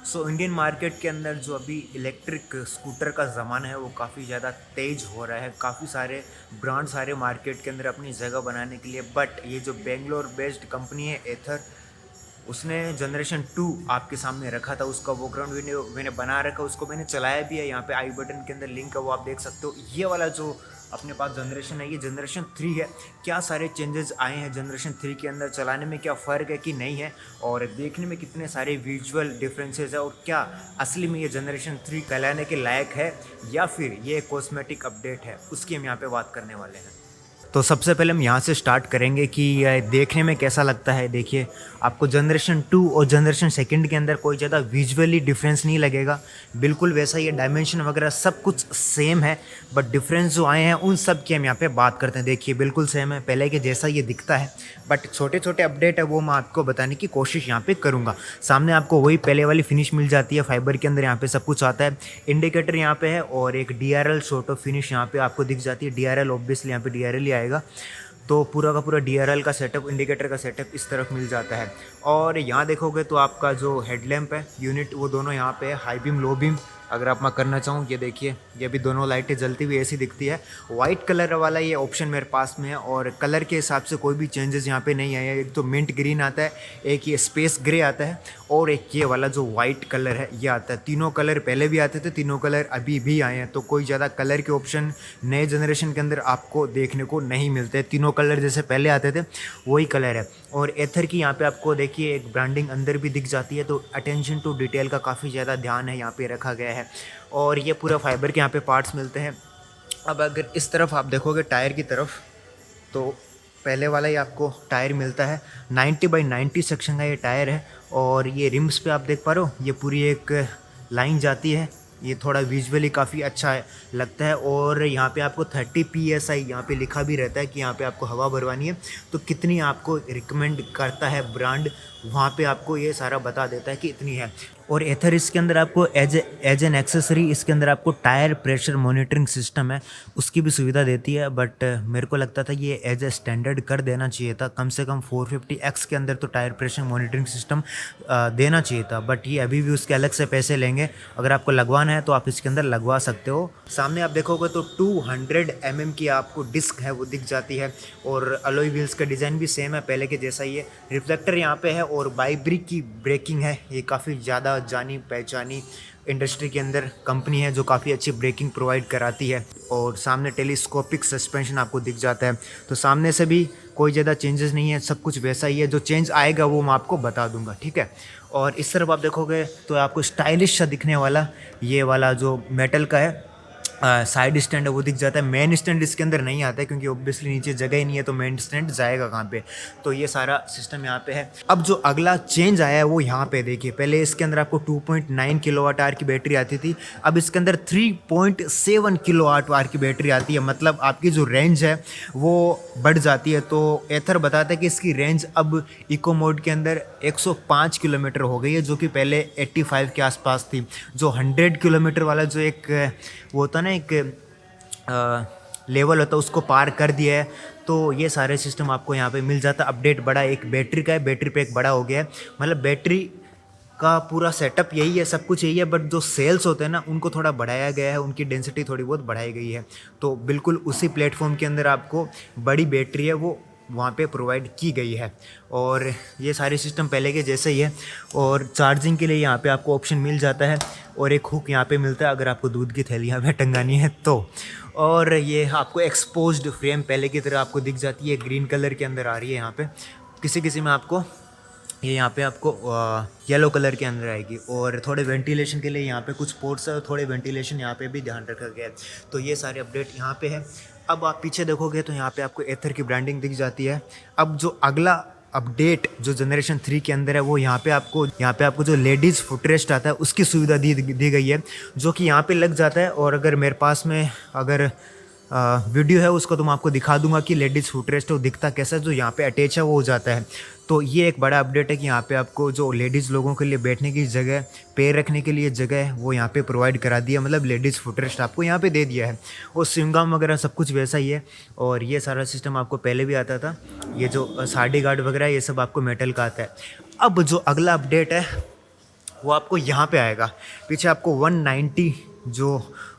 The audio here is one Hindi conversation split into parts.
सो इंडियन मार्केट के अंदर जो अभी इलेक्ट्रिक स्कूटर का ज़माना है वो काफ़ी ज़्यादा तेज़ हो रहा है। काफ़ी सारे ब्रांड सारे मार्केट के अंदर अपनी जगह बनाने के लिए, बट ये जो बेंगलोर बेस्ड कंपनी है एथर, उसने जनरेशन 2 आपके सामने रखा था। उसका वो ग्राउंड वीडियो मैंने बना रखा, उसको मैंने चलाया भी है। यहाँ पे आई बटन के अंदर लिंक है, वो आप देख सकते हो। ये वाला जो अपने पास जनरेशन है ये जनरेशन 3 है। क्या सारे चेंजेस आए हैं जनरेशन 3 के अंदर, चलाने में क्या फ़र्क है कि नहीं है, और देखने में कितने सारे विजुअल डिफरेंसेस है, और क्या असली में ये जनरेशन 3 कहलाने के लायक है या फिर ये कॉस्मेटिक अपडेट है, उसकी हम यहाँ पे बात करने वाले हैं। तो सबसे पहले हम यहाँ से स्टार्ट करेंगे कि ये देखने में कैसा लगता है। देखिए, आपको जनरेशन 2 और जनरेशन सेकंड के अंदर कोई ज़्यादा विजुअली डिफरेंस नहीं लगेगा। बिल्कुल वैसा ही है, डायमेंशन वगैरह सब कुछ सेम है, बट डिफरेंस जो आए हैं उन सब की हम यहाँ पे बात करते हैं। देखिए बिल्कुल सेम है, पहले के जैसा ये दिखता है, बट छोटे छोटे अपडेट है वो मैं आपको बताने की कोशिश यहाँ पे करूँगा। सामने आपको वही पहले वाली फिनिश मिल जाती है, फाइबर के अंदर यहाँ पे सब कुछ आता है। इंडिकेटर यहाँ पे है और एक DRL शॉर्ट ऑफ फिनिश यहाँ पे आपको दिख जाती है। DRL ऑब्वियसली यहाँ पे DRL ही आएगा, तो पूरा का पूरा DRL का सेटअप, इंडिकेटर का सेटअप इस तरफ मिल जाता है। और यहाँ देखोगे तो आपका जो हेडलैम्प है यूनिट, वो दोनों यहाँ पे है, हाई बीम लो बीम। अगर आप मैं करना चाहूँ, ये देखिए ये भी दोनों लाइटें जलती हुई ऐसी दिखती है। वाइट कलर वाला ये ऑप्शन मेरे पास में है, और कलर के हिसाब से कोई भी चेंजेस यहाँ पे नहीं आए हैं। एक तो मिंट ग्रीन आता है, एक ये स्पेस ग्रे आता है, और एक ये वाला जो वाइट कलर है ये आता है। तीनों कलर पहले भी आते थे, तीनों कलर अभी भी आए हैं, तो कोई ज़्यादा कलर के ऑप्शन नए जनरेशन के अंदर आपको देखने को नहीं मिलते। तीनों कलर जैसे पहले आते थे वही कलर है। और एथर की यहाँ पे आपको देखिए एक ब्रांडिंग अंदर भी दिख जाती है, तो अटेंशन टू डिटेल का काफ़ी ज़्यादा ध्यान है यहाँ पे रखा गया है। और ये पूरा फाइबर के यहाँ पे पार्ट्स मिलते हैं। अब अगर इस तरफ आप देखोगे टायर की तरफ, तो पहले वाला ही आपको टायर मिलता है। 90/90 सेक्शन का ये टायर है, और ये रिम्स पे आप देख पा रहे हो ये पूरी एक लाइन जाती है। ये थोड़ा विजुअली काफ़ी अच्छा लगता है। और यहाँ पे आपको 30 PSI यहाँ पे लिखा भी रहता है कि यहाँ पे आपको हवा भरवानी है तो कितनी आपको रिकमेंड करता है ब्रांड, वहाँ पे आपको ये सारा बता देता है कि इतनी है। और एथर इसके अंदर आपको एज एन एक्सेसरी इसके अंदर आपको टायर प्रेशर मॉनिटरिंग सिस्टम है, उसकी भी सुविधा देती है। बट मेरे को लगता था ये एज ए स्टैंडर्ड कर देना चाहिए था, कम से कम 450X के अंदर तो टायर प्रेशर मॉनिटरिंग सिस्टम देना चाहिए था। बट ये अभी भी उसके अलग से पैसे लेंगे। अगर आपको लगवाना है तो आप इसके अंदर लगवा सकते हो। सामने आप देखोगे तो 200 mm की आपको डिस्क है वो दिख जाती है, और अलॉय व्हील्स का डिज़ाइन भी सेम है पहले के जैसा ही है। रिफ्लेक्टर यहाँ पे है, और बाइब्रिक की ब्रेकिंग है। ये काफ़ी ज़्यादा जानी पहचानी इंडस्ट्री के अंदर कंपनी है जो काफ़ी अच्छी ब्रेकिंग प्रोवाइड कराती है। और सामने टेलीस्कोपिक सस्पेंशन आपको दिख जाता है। तो सामने से भी कोई ज़्यादा चेंजेस नहीं है, सब कुछ वैसा ही है। जो चेंज आएगा वो मैं आपको बता दूंगा, ठीक है। और इस तरफ आप देखोगे तो आपको स्टाइलिश सा दिखने वाला ये वाला जो मेटल का है साइड स्टैंड है वो दिख जाता है। मेन स्टैंड इसके अंदर नहीं आता है क्योंकि ऑब्वियसली नीचे जगह ही नहीं है, तो मेन स्टैंड जाएगा कहाँ पे। तो ये सारा सिस्टम यहाँ पे है। अब जो अगला चेंज आया है वो यहाँ पे देखिए। पहले इसके अंदर आपको 2.9 kWh की बैटरी आती थी, अब इसके अंदर 3.7 kWh की बैटरी आती है। मतलब आपकी जो रेंज है वो बढ़ जाती है। तो एथर बताता है कि इसकी रेंज अब इको मोड के अंदर 105 किलोमीटर हो गई है, जो कि पहले 85 के आसपास थी। जो 100 किलोमीटर वाला जो एक वो होता ना एक लेवल होता है उसको पार कर दिया है। तो ये सारे सिस्टम आपको यहाँ पे मिल जाता है। अपडेट बड़ा एक बैटरी का है, बैटरी पैक बड़ा हो गया है। मतलब बैटरी का पूरा सेटअप यही है, सब कुछ यही है, बट जो सेल्स होते हैं ना उनको थोड़ा बढ़ाया गया है, उनकी डेंसिटी थोड़ी बहुत बढ़ाई गई है। तो बिल्कुल उसी प्लेटफॉर्म के अंदर आपको बड़ी बैटरी है वो वहाँ पे प्रोवाइड की गई है। और ये सारे सिस्टम पहले के जैसे ही है। और चार्जिंग के लिए यहाँ पे आपको ऑप्शन मिल जाता है, और एक हुक यहाँ पे मिलता है अगर आपको दूध की थैलियाँ में टंगानी है तो। और ये आपको एक्सपोज्ड फ्रेम पहले की तरह आपको दिख जाती है, ग्रीन कलर के अंदर आ रही है। यहाँ पे किसी किसी में आपको ये यहाँ पे आपको येलो कलर के अंदर आएगी। और थोड़े वेंटिलेशन के लिए यहाँ पे कुछ पोर्ट्स है, और थोड़े वेंटिलेशन यहाँ पे भी ध्यान रखा गया है। तो ये सारे अपडेट यहाँ पे है। अब आप पीछे देखोगे तो यहाँ पे आपको एथर की ब्रांडिंग दिख जाती है। अब जो अगला अपडेट जो जनरेशन 3 के अंदर है वो यहाँ पे आपको जो लेडीज़ फुटरेस्ट आता है उसकी सुविधा दी गई है, जो कि यहाँ पे लग जाता है। और अगर मेरे पास में अगर वीडियो है उसको तो मैं आपको दिखा दूंगा कि लेडीज़ फुटरेस्ट वो दिखता कैसा, जो यहाँ पे अटैच है वो हो जाता है। तो ये एक बड़ा अपडेट है कि यहाँ पे आपको जो लेडीज़ लोगों के लिए बैठने की जगह, पैर रखने के लिए जगह है वो यहाँ पे प्रोवाइड करा दिया। मतलब लेडीज़ फुटरेस्ट आपको यहाँ पे दे दिया है। और स्विंगम वगैरह सब कुछ वैसा ही है। और ये सारा सिस्टम आपको पहले भी आता था। ये जो साडी गार्ड वगैरह ये सब आपको मेटल का आता है। अब जो अगला अपडेट है वो आपको यहाँ पे आएगा। पीछे आपको 190 जो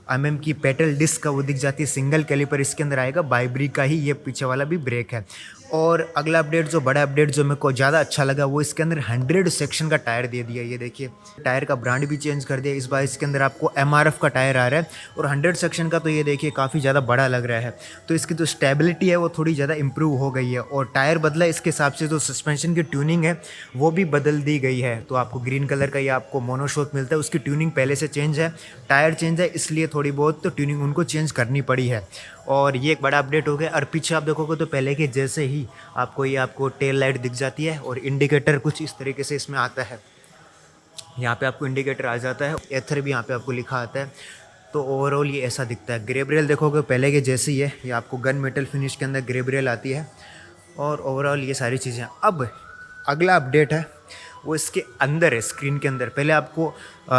की पेडल डिस्क का वो दिख जाती है, सिंगल कैलिपर इसके अंदर आएगा, बाइब्री का ही ये पीछे वाला भी ब्रेक है। और अगला अपडेट जो बड़ा अपडेट जो मेरे को ज़्यादा अच्छा लगा वो इसके अंदर 100 सेक्शन का टायर दे दिया। ये देखिए टायर का ब्रांड भी चेंज कर दिया, इस बार इसके अंदर आपको MRF का टायर आ रहा है और 100 सेक्शन का, तो ये देखिए काफ़ी ज़्यादा बड़ा लग रहा है। तो इसकी जो स्टेबिलिटी है वो थोड़ी ज़्यादा इंप्रूव हो गई है और टायर बदला, इसके हिसाब से जो सस्पेंशन की ट्यूनिंग है वो भी बदल दी गई है। तो आपको ग्रीन कलर का ये आपको मोनोशॉक मिलता है, उसकी ट्यूनिंग पहले से चेंज है, टायर चेंज है, इसलिए थोड़ी बहुत तो ट्यूनिंग उनको चेंज करनी पड़ी है और ये एक बड़ा अपडेट हो गया। और पीछे आप देखोगे तो पहले के जैसे ही आपको टेल लाइट दिख जाती है और इंडिकेटर कुछ इस तरीके से इसमें आता है। यहाँ पे आपको इंडिकेटर आ जाता है, एथर भी यहाँ पे आपको लिखा आता है। तो ओवरऑल ये ऐसा दिखता है। ग्रेब्रियल देखोगे पहले के जैसे ही है, ये आपको गन मेटल फिनिश के अंदर ग्रेब्रियल आती है और ओवरऑल ये सारी चीज़ें। अब अगला अपडेट है वो इसके अंदर है, स्क्रीन के अंदर। पहले आपको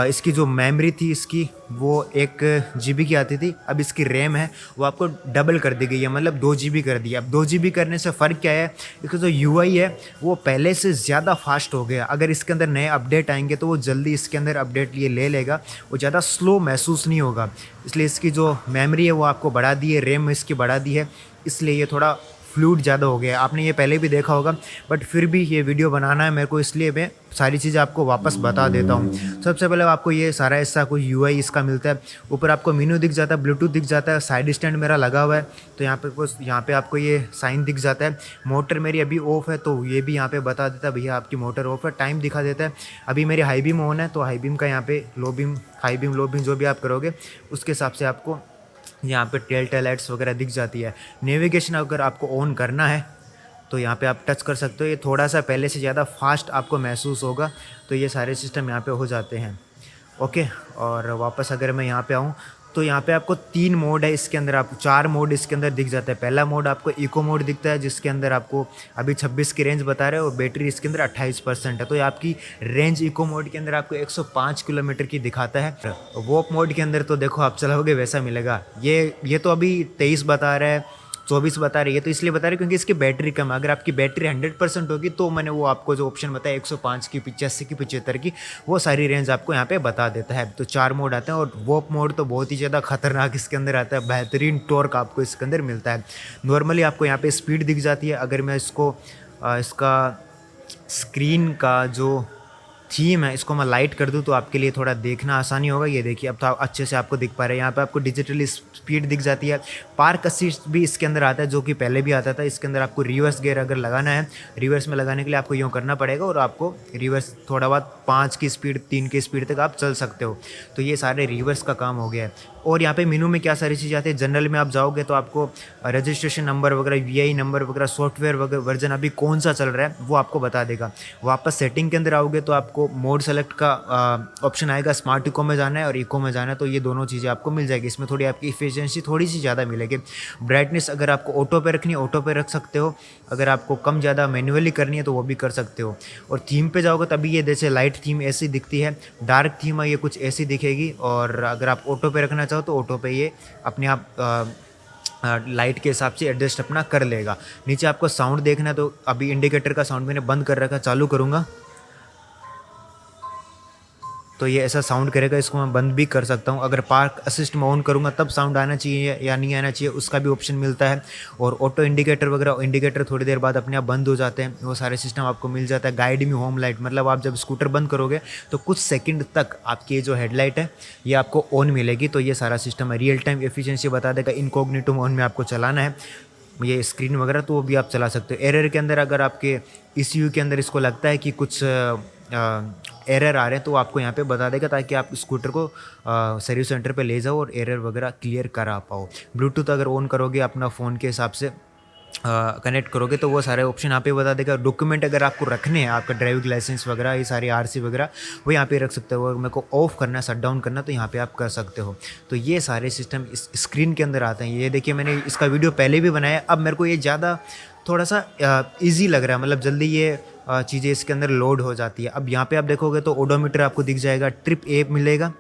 इसकी जो मेमोरी थी इसकी वो 1 GB की आती थी, अब इसकी रैम है वो आपको डबल कर दी गई है, मतलब 2 GB कर दिया। अब 2 GB करने से फ़र्क क्या है, इसका जो UI है वो पहले से ज़्यादा फास्ट हो गया। अगर इसके अंदर नए अपडेट आएंगे तो वो जल्दी इसके अंदर अपडेट ये ले लेगा, वो ज़्यादा स्लो महसूस नहीं होगा। इसलिए इसकी जो मेमोरी है वो आपको बढ़ा दी है, रैम इसकी बढ़ा दी है, इसलिए ये थोड़ा फ्लूइड ज़्यादा हो गया है। आपने ये पहले भी देखा होगा, बट फिर भी ये वीडियो बनाना है मेरे को, इसलिए मैं सारी चीज़ें आपको वापस बता देता हूँ। सबसे पहले आपको ये सारा ऐसा कोई UI इसका मिलता है। ऊपर आपको मेनू दिख जाता है, ब्लूटूथ दिख जाता है, साइड स्टैंड मेरा लगा हुआ है तो यहाँ पे आपको ये साइन दिख जाता है। मोटर मेरी अभी ऑफ है तो ये भी यहाँ पे बता देता है भैया आपकी मोटर ऑफ है। टाइम दिखा देता है। अभी मेरी हाई बीम ऑन है तो हाई बीम का यहाँ पे low beam, high beam, low beam जो भी आप करोगे उसके हिसाब से आपको यहाँ पे टेल लाइट्स वगैरह दिख जाती है। नेविगेशन अगर आपको ऑन करना है तो यहाँ पे आप टच कर सकते हो, ये थोड़ा सा पहले से ज़्यादा फास्ट आपको महसूस होगा। तो ये सारे सिस्टम यहाँ पे हो जाते हैं। ओके, और वापस अगर मैं यहाँ पे आऊँ तो यहाँ पे आपको 3 मोड है इसके अंदर, आपको 4 मोड इसके अंदर दिख जाता है। पहला मोड आपको इको मोड दिखता है जिसके अंदर आपको अभी 26 की रेंज बता रहे हो और बैटरी इसके अंदर 28% है। तो ये आपकी रेंज इको मोड के अंदर आपको 105 किलोमीटर की दिखाता है। वॉक मोड के अंदर तो देखो आप चलाओगे वैसा मिलेगा। ये तो अभी 23 बता रहा है, 24 बता रही है, तो इसलिए बता रही है क्योंकि इसकी बैटरी कम है। अगर आपकी बैटरी 100% होगी तो मैंने वो आपको जो ऑप्शन बताया 105 की, 85 की, 75 की, वो सारी रेंज आपको यहाँ पे बता देता है। तो 4 मोड आते हैं और वॉक मोड तो बहुत ही ज़्यादा खतरनाक इसके अंदर आता है, बेहतरीन टॉर्क आपको इसके अंदर मिलता है। नॉर्मली आपको यहाँ पे स्पीड दिख जाती है। अगर मैं इसका स्क्रीन का जो थीम है इसको मैं लाइट कर दूं तो आपके लिए थोड़ा देखना आसानी होगा। ये देखिए अब तो अच्छे से आपको दिख पा रहा है। यहाँ पे आपको डिजिटल स्पीड दिख जाती है। पार्क असिस्ट भी इसके अंदर आता है जो कि पहले भी आता था। इसके अंदर आपको रिवर्स गियर अगर लगाना है, रिवर्स में लगाने के लिए आपको यूँ करना पड़ेगा और आपको रिवर्स थोड़ा बहुत 5 की स्पीड, 3 की स्पीड तक आप चल सकते हो। तो ये सारे रिवर्स का काम हो गया है। और यहाँ पे मेनू में क्या सारी चीज़ें आती है, जनरल में आप जाओगे तो आपको रजिस्ट्रेशन नंबर वगैरह, VI नंबर वगैरह, सॉफ्टवेयर वगैरह वर्जन अभी कौन सा चल रहा है वो आपको बता देगा। वापस सेटिंग के अंदर आओगे तो आपको मोड सेलेक्ट का ऑप्शन आएगा, स्मार्ट इको में जाना है और इको में जाना है, तो ये दोनों चीज़ें आपको मिल जाएगी। इसमें थोड़ी आपकी इफिशिएंसी थोड़ी सी ज़्यादा मिलेगी। ब्राइटनेस अगर आपको ऑटो पे रखनी है ऑटो पे रख सकते हो, अगर आपको कम ज़्यादा मैन्युअली करनी है तो वो भी कर सकते हो। और थीम पे जाओगे तभी ये जैसे लाइट थीम ऐसी दिखती है, डार्क थीम है ये कुछ ऐसी दिखेगी, और अगर आप ऑटो पे रखना चाहो तो ऑटो पे ये अपने आप लाइट के हिसाब से एडजस्ट अपना कर लेगा। नीचे आपको साउंड देखना है तो अभी इंडिकेटर का साउंड मैंने बंद कर रखा, चालू करूँगा तो ये ऐसा साउंड करेगा। इसको मैं बंद भी कर सकता हूँ। अगर पार्क असिस्ट में ऑन करूँगा तब साउंड आना चाहिए या नहीं आना चाहिए उसका भी ऑप्शन मिलता है। और ऑटो इंडिकेटर वगैरह, इंडिकेटर थोड़ी देर बाद अपने आप बंद हो जाते हैं, वो सारे सिस्टम आपको मिल जाता है। गाइड में होम लाइट, मतलब आप जब स्कूटर बंद करोगे तो कुछ सेकंड तक आपकी जो हेडलाइट है ये आपको ऑन मिलेगी। तो ये सारा सिस्टम है। रियल टाइम एफिशिएंसी बता देगा। इनकॉग्निटो मोड में आपको चलाना है ये स्क्रीन वगैरह तो वो भी आप चला सकते हो। एरर के अंदर अगर आपके ECU के अंदर इसको लगता है कि कुछ एरर आ रहे हैं तो आपको यहाँ पे बता देगा ताकि आप स्कूटर को सर्विस सेंटर पे ले जाओ और एरर वगैरह क्लियर करा पाओ। ब्लूटूथ अगर ऑन करोगे अपना फ़ोन के हिसाब से कनेक्ट करोगे तो वो सारे ऑप्शन यहाँ पे बता देगा। डॉक्यूमेंट अगर आपको रखने हैं, आपका ड्राइविंग लाइसेंस वगैरह, ये सारी RC वगैरह वो यहाँ पे रख सकते हो। अगर मेरे को ऑफ करना है, शट डाउन करना, तो यहाँ पे आप कर सकते हो। तो ये सारे सिस्टम इस स्क्रीन के अंदर आते हैं। ये देखिए मैंने इसका वीडियो पहले भी बनाया, अब मेरे को ये ज़्यादा थोड़ा सा ईजी लग रहा है, मतलब जल्दी ये चीज़ें इसके अंदर लोड हो जाती है। अब यहाँ पे आप देखोगे तो ओडोमीटर आपको दिख जाएगा, ट्रिप ऐप मिलेगा,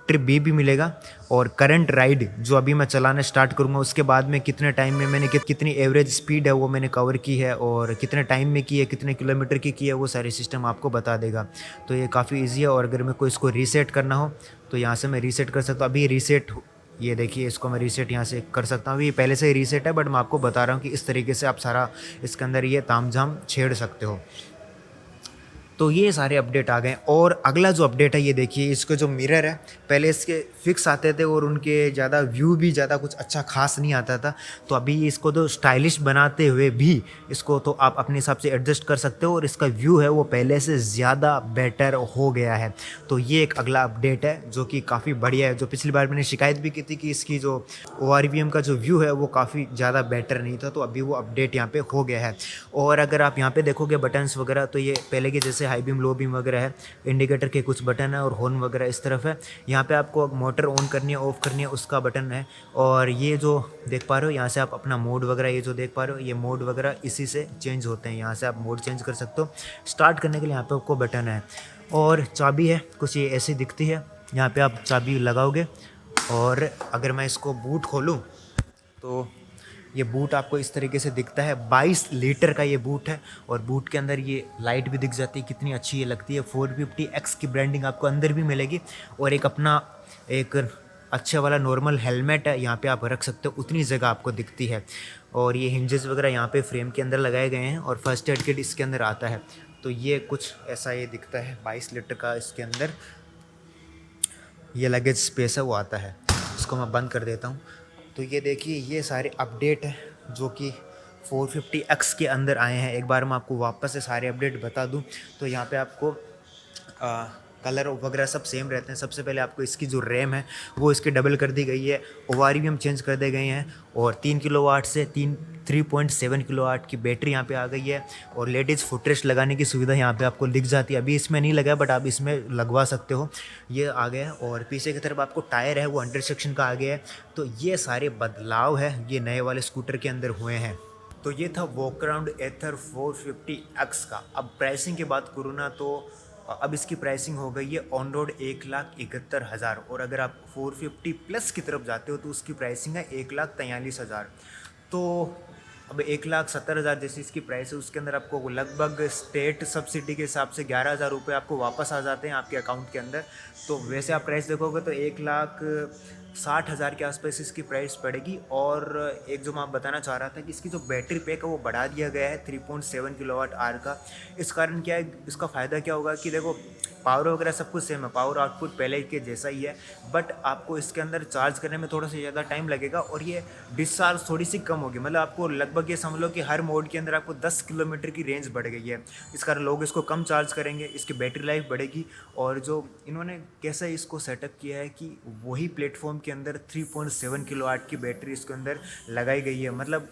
ट्रिप बी भी मिलेगा और करंट राइड जो अभी मैं चलाना स्टार्ट करूँगा उसके बाद में कितने टाइम में मैंने कितनी एवरेज स्पीड है वो मैंने कवर की है और कितने टाइम में की है, कितने किलोमीटर की है, वो सारी सिस्टम आपको बता देगा। तो ये काफ़ी ईज़ी है और अगर मेरे को इसको रीसेट करना हो तो यहाँ से मैं रीसेट कर सकता हूँ। अभी रीसेट, ये देखिए इसको मैं रीसेट यहाँ से कर सकता हूँ। ये पहले से ही रीसेट है बट मैं आपको बता रहा हूँ कि इस तरीके से आप सारा इसके अंदर ये तामझाम छेड़ सकते हो। तो ये सारे अपडेट आ गए और अगला जो अपडेट है ये देखिए, इसके जो मिरर है पहले इसके फिक्स आते थे और उनके ज़्यादा व्यू भी ज़्यादा कुछ अच्छा खास नहीं आता था। तो अभी इसको तो स्टाइलिश बनाते हुए भी इसको तो आप अपने हिसाब से एडजस्ट कर सकते हो और इसका व्यू है वो पहले से ज़्यादा बेटर हो गया है। तो ये एक अगला अपडेट है जो कि काफ़ी बढ़िया है। जो पिछली बार मैंने शिकायत भी की थी कि इसकी जो ORVM का जो व्यू है वो काफ़ी ज़्यादा बेटर नहीं था, तो अभी वो अपडेट यहाँ पे हो गया है। और अगर आप यहाँ पे देखोगे बटन्स वगैरह तो ये पहले के जैसे हाई बीम लो बीम वगैरह है, इंडिकेटर के कुछ बटन है और हॉर्न वगैरह इस तरफ है। यहाँ पे आपको मोटर ऑन करनी है ऑफ करनी है उसका बटन है। और ये जो देख पा रहे हो यहाँ से आप अपना मोड वगैरह, ये जो देख पा रहे हो ये मोड वगैरह इसी से चेंज होते हैं। यहाँ से आप मोड चेंज कर सकते हो। स्टार्ट करने के लिए यहाँ पे आपको बटन है और चाबी है कुछ ये ऐसी दिखती है। यहाँ पे आप चाबी लगाओगे और अगर मैं इसको बूट खोलूँ तो ये बूट आपको इस तरीके से दिखता है। 22 लीटर का ये बूट है और बूट के अंदर ये लाइट भी दिख जाती है, कितनी अच्छी ये लगती है। 450X की ब्रांडिंग आपको अंदर भी मिलेगी और एक अपना एक अच्छा वाला नॉर्मल हेलमेट है, यहाँ पे आप रख सकते हो, उतनी जगह आपको दिखती है। और ये हिंजेस वगैरह यहाँ पे फ्रेम के अंदर लगाए गए हैं और फर्स्ट एड किट इसके अंदर आता है। तो ये कुछ ऐसा ये दिखता है। 22 लीटर का इसके अंदर ये लगेज स्पेस है वो आता है। इसको मैं बंद कर देता हूँ। तो ये देखिए ये सारे अपडेट हैं जो कि 450X के अंदर आए हैं। एक बार मैं आपको वापस से सारे अपडेट बता दूं तो यहाँ पे आपको कलर वगैरह सब सेम रहते हैं। सबसे पहले आपको इसकी जो रैम है वो इसकी डबल कर दी गई है, ORVM चेंज कर दिए गए हैं और 3 किलोवाट से 3.7 किलोवाट की बैटरी यहाँ पे आ गई है और लेडीज़ फुटरेस्ट लगाने की सुविधा यहाँ पे आपको दिख जाती है। अभी इसमें नहीं लगा बट आप इसमें लगवा सकते हो, ये आ गया है। और पीछे की तरफ आपको टायर है वो अंडर सेक्शन का आ गया है। तो ये सारे बदलाव है ये नए वाले स्कूटर के अंदर हुए हैं। तो ये था वॉक अराउंड एथर 450X का। अब प्राइसिंग की बात करूँ ना तो अब इसकी प्राइसिंग हो गई है ऑन रोड 1,71,000 और अगर आप 450 प्लस की तरफ जाते हो तो उसकी प्राइसिंग है 1,43,000। तो अब 1,70,000 जैसी इसकी प्राइस है, उसके अंदर आपको लगभग स्टेट सब्सिडी के हिसाब से 11,000 रुपये आपको वापस आ जाते हैं आपके अकाउंट के अंदर। तो वैसे आप प्राइस देखोगे तो 1,60,000 के आसपास इसकी प्राइस पड़ेगी। और एक जो मैं बताना चाह रहा था कि इसकी जो बैटरी पैक है वो बढ़ा दिया गया है 3.7 किलोवाट आवर का। इस कारण क्या है, इसका फ़ायदा क्या होगा कि देखो पावर वगैरह सब कुछ सेम है, पावर आउटपुट पहले के जैसा ही है, बट आपको इसके अंदर चार्ज करने में थोड़ा सा ज़्यादा टाइम लगेगा और ये डिस्चार्ज थोड़ी सी कम होगी। मतलब आपको लगभग ये समझ लो कि हर मोड के अंदर आपको 10 किलोमीटर की रेंज बढ़ गई है। इस कारण लोग इसको कम चार्ज करेंगे, इसकी बैटरी लाइफ बढ़ेगी। और जो इन्होंने कैसा इसको सेटअप किया है कि वही प्लेटफॉर्म के अंदर 3.7 किलोवाट की बैटरी इसके अंदर लगाई गई है। मतलब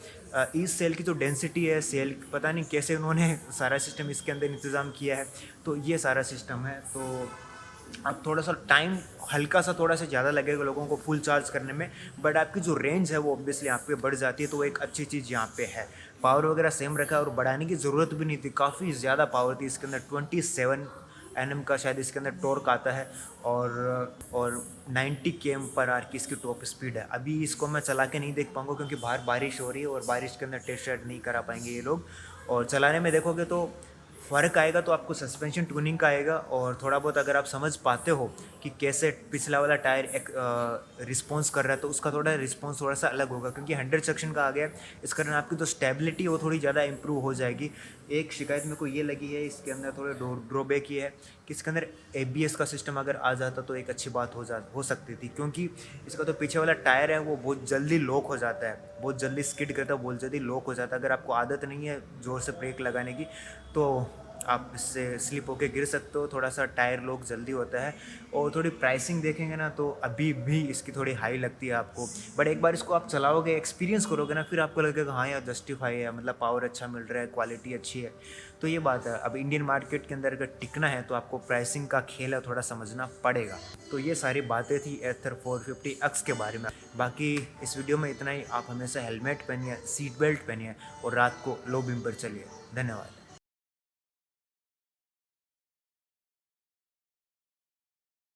इस सेल की जो डेंसिटी है, सेल पता नहीं कैसे उन्होंने सारा सिस्टम इसके अंदर इंतज़ाम किया है। तो ये सारा सिस्टम है। तो अब थोड़ा सा टाइम हल्का सा थोड़ा सा ज़्यादा लगेगा लोगों को फुल चार्ज करने में, बट आपकी जो रेंज है वो ऑब्वियसली यहाँ पे बढ़ जाती है। तो वो एक अच्छी चीज़ यहाँ पे है। पावर वगैरह सेम रखा है और बढ़ाने की ज़रूरत भी नहीं थी, काफ़ी ज़्यादा पावर थी इसके अंदर। 27 Nm का शायद इसके अंदर टॉर्क आता है और 90 km/h की इसकी टॉप स्पीड है। अभी इसको मैं चला के नहीं देख पाऊँगा क्योंकि बाहर बारिश हो रही है और बारिश के अंदर टेस्ट राइड नहीं करा पाएंगे ये लोग। और चलाने में देखोगे तो फ़र्क आएगा तो आपको सस्पेंशन ट्यूनिंग का आएगा और थोड़ा बहुत अगर आप समझ पाते हो कि कैसे पिछला वाला टायर एक रिस्पॉन्स कर रहा है तो उसका थोड़ा रिस्पॉन्स थोड़ा सा अलग होगा क्योंकि 100 सेक्शन का आ गया। इस कारण आपकी जो स्टेबिलिटी वो थोड़ी ज़्यादा इंप्रूव हो जाएगी। एक शिकायत मेरे को ये लगी है इसके अंदर, थोड़े ड्रॉबैक ये है कि इसके अंदर ABS का सिस्टम अगर आ जाता तो एक अच्छी बात हो सकती थी, क्योंकि इसका तो पीछे वाला टायर है वो बहुत जल्दी लॉक हो जाता है, बहुत जल्दी स्किड करता है, बहुत जल्दी लॉक हो जाता है। अगर आपको आदत नहीं है ज़ोर से ब्रेक लगाने की तो आप इससे स्लिप होके गिर सकते हो, थोड़ा सा टायर लॉक जल्दी होता है। और थोड़ी प्राइसिंग देखेंगे ना तो अभी भी इसकी थोड़ी हाई लगती है आपको, बट एक बार इसको आप चलाओगे एक्सपीरियंस करोगे ना फिर आपको लगेगा हाँ यार जस्टिफाई है, मतलब पावर अच्छा मिल रहा है, क्वालिटी अच्छी है। तो ये बात है। अब इंडियन मार्केट के अंदर अगर टिकना है तो आपको प्राइसिंग का खेल है थोड़ा समझना पड़ेगा। तो ये सारी बातें थी एथर 450X के बारे में। बाकी इस वीडियो में इतना ही। आप हमेशा हेलमेट पहनिए, सीट बेल्ट पहनिए और रात को लो बीम पर चलिए। धन्यवाद।